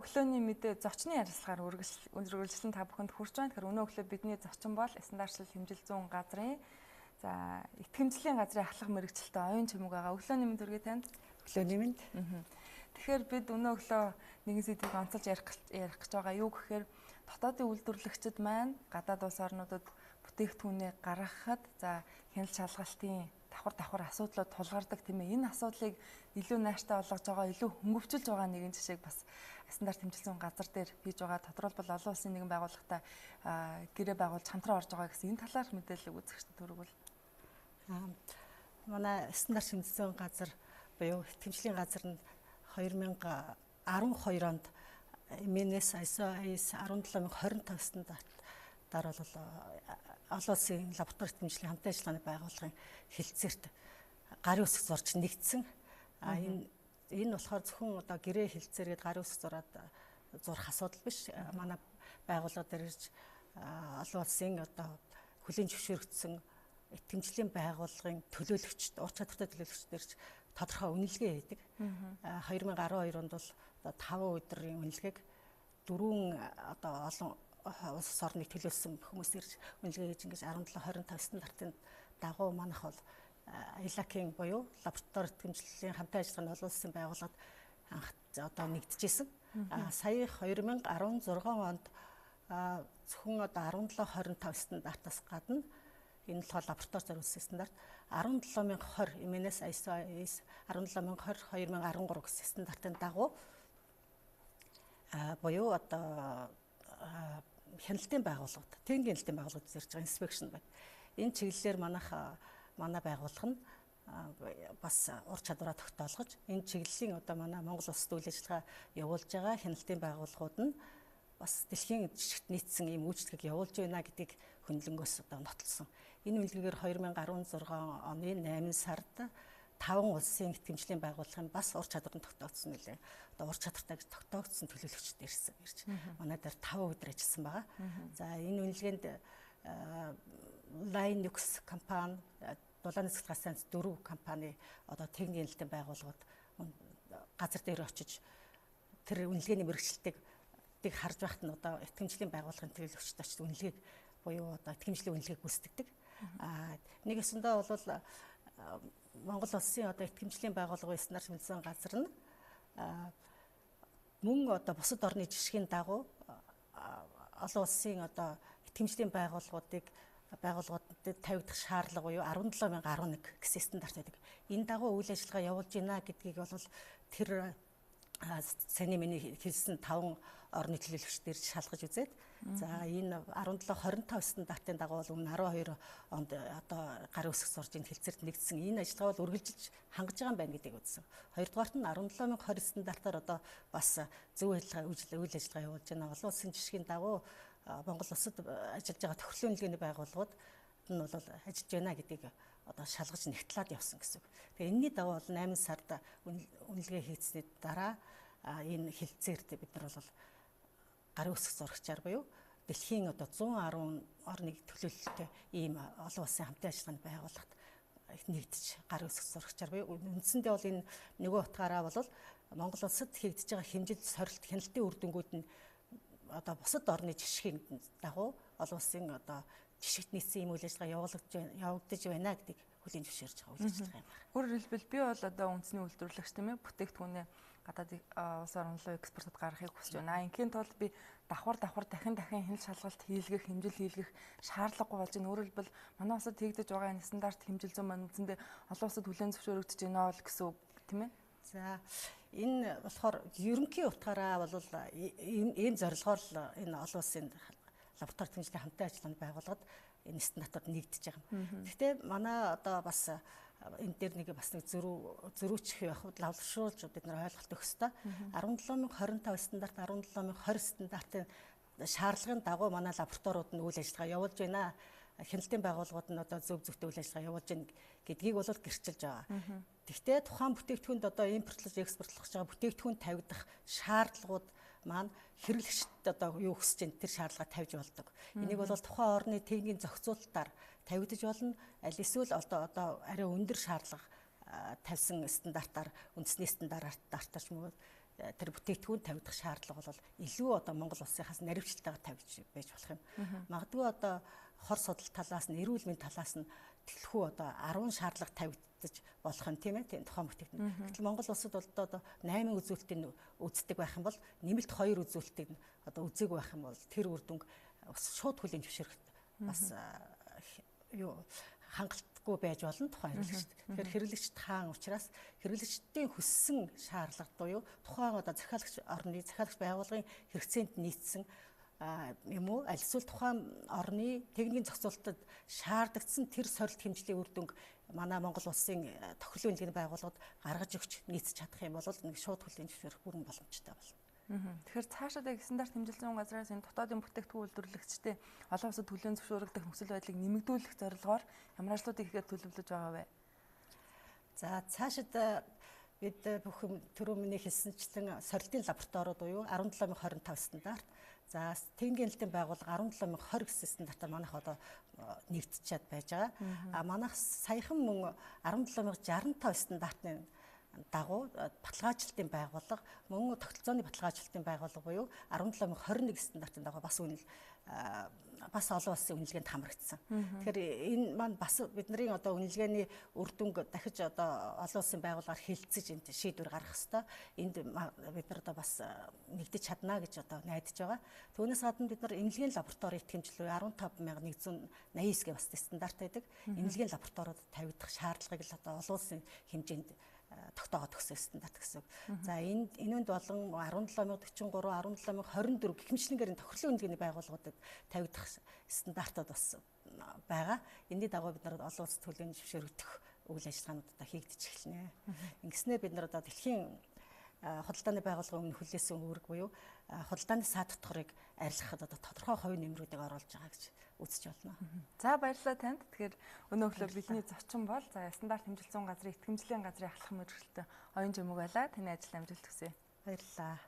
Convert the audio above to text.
Өглөөний мэдээ зочны ярилцлагаар үргэлжлэн та бүхэнд хүрч байна. Тэгэхээр өнөө өглөө бидний зочин бол Стандартлал хэмжил зүүн газрын итгэмжлийн газрын ахлах мэрэгчлэлтэй оюун чимэг байгаа. Өглөөний мэнд хүргэе танд. Өглөөний мэнд. Тэгэхээр бид өнөө өглөө нэгэн сэдвийг онцолж ярих гэж байгаа. Юу гэхээр дотоодын үйлдвэрлэгчид маань гадаад улс орнуудад бүтээгдэхүүнээ гаргахад хяналт шалгалтын давхар асуудлууд тулгардаг тийм ээ. Энэ асуудлыг илүү нааштай болгож байгаа, илүү хөнгөвчилж байгаа нэгэн жишээг бас стандарт хэмжилсэн газар дээр хийж байгаа. Тодорхойлбол олон улсын нэгэн байгууллагатай гэрээ байгуулж хамтран орж байгаа гэсэн энэ талаар мэдээлэл үзэгчдэд төрөвөл. Манай стандарт хэмжилсэн газар буюу итгэмжлийн газар нь 2012 онд МНС ISO 17025 стандартаар бол олон улсын лаборатори итгэмжлийн хамт ажиллагааны байгууллагын хэлэлцээрт гарын үсэг зурж нэгдсэн. Энэ болохоор зөвхөн одоо гэрээ хэлэлцээргээд гарын үсэг зурах асуудал биш. Манай байгууллага дээр ирж олон улсын одоо хүлээн зөвшөөрөгдсөн итгэмжлийн байгууллагын төлөөлөгчд, ур чадвартай төлөөлөгчдөрч тодорхой үнэлгээ хийдэг. 2012 онд бол 5 өдрийн үнэлгээг 4 одоо олон улс орныг төлөөлсөн хүмүүс ирж үнэлгээ хийж ингэж 1725 стандартын дагуу манайх бол ILAC-ийн буюу лаборатори итгэмжлийн хамтын ажиллагааны олон улсын байгууллагад анх одоо нэгдэжсэн. Сая 2016 онд зөвхөн одоо 1725 стандартаас гадна энэ болохоор лаборатори зориулсан стандарт 17020 МНС ISO 17020 2013 гэсэн стандартын дагуу буюу одоо хяналтын байгууллагууд, техникийн хяналтын байгууллагууд зэрж байгаа инспекшн байна. Энэ чиглэлээр манай байгууллага нь бас ур чадвараа тогтоолгож энэ чиглэлийн одоо манай Монгол улсад үйл ажиллагаа явуулж байгаа хяналтын байгууллагууд нь бас дэлхийн жишгт нийцсэн ийм үйлчлэгийг явуулж байна гэдгийг хөндлөнгөөс одоо нотолсон. Энэ үнэлгээгээр 2016 оны 8 сард 5 улсын итгэмжлийн байгууллагын бас ур чадвар нь тогтоогдсон нэлээ. Одоо ур чадвартай гэж тогтоогдсон төлөөлөгчд ирсэн ирж манай дээр 5 өдөр ажилласан байгаа. За энэ үнэлгээнд Linux компани, дулаан нисгэл газ станц 4 компани одоо техникийн хяналтын байгууллагууд газар дээр очиж тэр үнэлгээний мэргэжилтийг харж байхад нь одоо итгэмжлийн байгууллагын төлөөлөгчд очиж үнэлгээг буюу одоо итгэмжлийн үнэлгээг гүйцэтгэдэг. Нэг өсөндөө бол Монгол улсын одоо итгэмжлийн байгууллагын стандарт хэмжилсэн газар нь мөн одоо бусад орны жишгийн дагуу олон улсын одоо итгэмжлийн байгууллагуудад тавигдах шаардлага буюу 17011 гэсэн стандарт байдаг. Энэ дагуу үйл ажиллагаа явуулж байна гэдгийг бол тэр саний миний хэлсэн 5 орны төлөөлөгчд ирж шалгаж үзээд за энэ 1725 стандартын дагуу бол өмнө 12 онд одоо гарын үсэг зурж энэ хэлцээрт нэгдсэн энэ ажиллагаа бол үргэлжилж хангаж байгаа юм байна гэдгийг үзсэн. Хоёрдугаарт нь 17020 стандартаар одоо бас зөв үйл ажиллагаа явуулж байна. Олон улсын жишгийн дагуу Монгол улсад ажиллаж байгаа тохирлын үнэлгээний байгууллагууд нь бол ажиллаж байна гэдгийг одоо шалгаж нэгтлээд явсан гэсэн. Тэгээ энэний дагуу бол 8 сард үнэлгээ хийсний дараа энэ хэлэлцээрт бид нар бол гарын үсэг зурагчаар буюу дэлхийн одоо 110 орныг төлөөлөлтөй ийм олон улсын хамтын ажиллагааны байгууллагад нэгдэж гарын үсэг зурагчаар буюу үндсэндээ бол энэ нөгөө утгаараа бол Монгол улсад хийгдэж байгаа хэмжилт сорилт хяналтын үр дүнгууд нь одоо бусад орны жишгийн дагуу олон улсын одоо жишгт нийцсэн ийм үйл ажиллагаа явагдаж байна гэдгийг хүлээн зөвшөөрж байгаа үйл ажиллагаа юм байна. Өөрөөр хэлбэл би бол одоо үндэсний үйлдвэрлэгч тийм ээ бүтээгдэхүүнээ гадаад улс орн руу экспортод гаргахыг хүсэж байна. Инхийн тулд би давхар дахин хяналт шалгалт хийлгэх, хэмжил хийлгэх шаардлагагүй болж байна. Өөрөөр хэлбэл манай улсад хийгдэж байгаа энэ стандарт хэмжил зүйн маань үндсэндээ олон улсад хүлээн зөвшөөрөгдөж байна л гэсэн үг тийм ээ. За энэ болохоор ерөнхий утгаараа бол ийм зорилгоор л энэ олон улсын лаборатори итгэмжлийн хамтын ажиллагааны байгууллагад энэ стандартууд нэгдэж байгаа юм. Гэхдээ манай одоо бас энэ дээр нэг зөрүүч явах лавлшруулж бид нар ойлголт өгөх ёстой. 17025 стандарт 17020 стандартын шаардлагын дагуу манай лабораториуд нь үйл ажиллагаа явуулж байна. Хяналтын байгууллагууд нь одоо зөвхөн үйл ажиллагаа явуулж байна гэдгийг бол гэрчилж байгаа. Гэхдээ тухайн бүтээгдэхүүнд одоо импортлож экспортлох гэж байгаа бүтээгдэхүүн тавигдах шаардлагууд маань хэрэглэгчд одоо юу хүсэж байна тэр шаардлага тавьж болдог. Энийг бол тухайн орны техникийн зохицуулалтаар тавигдаж болно. Аль эсвэл одоо арай өндөр шаардлага тавьсан стандартаар үндэсний стандартаар ч мөн тэр бүтээгдэхүүн тавигдах шаардлага бол илүү одоо Монгол улсынхаас наривчлалтайгаар тавьж байж болох юм. Магадгүй одоо хор судал талаас нь, эрүүл мэндийн талаас нь тэлхүү одоо 10 шаардлага тавигдчих болох юм тийм ээ. Тийм тухайн бүтээгдэхүүн. Гэтэл Монгол улсад бол одоо 8 үзүүлэлтийг үздэг байх юм бол нэмэлт 2 үзүүлэлтийг одоо үзээгүй байх юм бол тэр үр дүнг шууд хүлээн зөвшөөрөх бас юу хангалтгүй байж болно тухайн хэрэглэгчд. Тэгэхээр хэрэглэгчд хаан учраас хэрэглэгчдийн хүссэн шаардлага буюу тухайн одоо захиалагч орны захиалагч байгууллагын хэрэгцээнд нийцсэн юм уу аль эсвэл тухайн орны техникийн зохицуулалтад шаардагдсан тэр сорилт хэмжээний үр дүнг манай Монгол улсын тохирлын үнэлгээний байгууллагууд гаргаж өгч нийцэж чадах юм бол нэг шууд хүлээн зөвшөөрөх бүрэн боломжтой болно. Тэгэхээр цаашаа стандарт хэмжилсэн газраас энэ дотоодын бүтээгдэхүүн үйлдвэрлэгчтэй олон улсад хүлээн зөвшөөрөгдөх нөхцөл байдлыг нэмэгдүүлэх зорилгоор ямар ажлуудыг хийхэд төлөвлөж байгаа вэ? За цаашид бид бүх түрүү миний хэлсэнчлэн сорилтын лабораториуд буюу 17025 стандарт, за техникийн хэлтийн байгууллага 17020 гэсэн стандартаар манайх одоо нэгдчихэд байж байгаа. Манайх саяхан мөн 17065 стандартын дагуу баталгаажлалтын байгууллага мөн тогтолцооны баталгаажлалтын байгууллага буюу 17021 стандартын дагуу бас бас олон улсын үнэлгээнд хамрагдсан. Тэгэхээр энэ маань бас бидний одоо үнэлгээний үр дүнг дахиж одоо олон улсын байгууллагаар хэлэлцэж энд шийдвэр гаргах хэвээр энд бид нар одоо бас нэгдэж чадна гэж одоо найдаж байгаа. Түүнээс гадна бид нар эмнэлгийн лаборатори итгэмжлэл 15989 гэх бас стандарт байдаг. Эмнэлгийн лабораториуд тавигдах шаардлагыг л одоо олон улсын хэмжээнд тогтоогоод өгсөн стандарт гэсэн. За энэнд болон 17043, 17024 гэх мэтлэнгээр тохирлын үнэлгээний байгууллагуудад тавигдах стандартууд бас байгаа. Энэний дагуу бид нар олон улсад хүлээн зөвшөөрөгдөх үйл ажиллагаанууд одоо хийгдэж эхэлнэ. Ингэснээр бид нар одоо дэлхийн худалдааны байгууллагын өмнө хүлээсэн үүрэг буюу худалдааны саад дотгорыг арилгахад одоо тодорхой хувийн нэмрүүдийг оруулж байгаа гэж үзэж байна. За баярлалаа танд. Тэгэхээр өнөө өглөө бидний зочин бол стандарт хэмжилсэн газрын итгэмжлэлийн газрын ахлах мэргэжилтэн оюун жимэг байлаа. Таны ажил амжилт хүсье. Баярлалаа.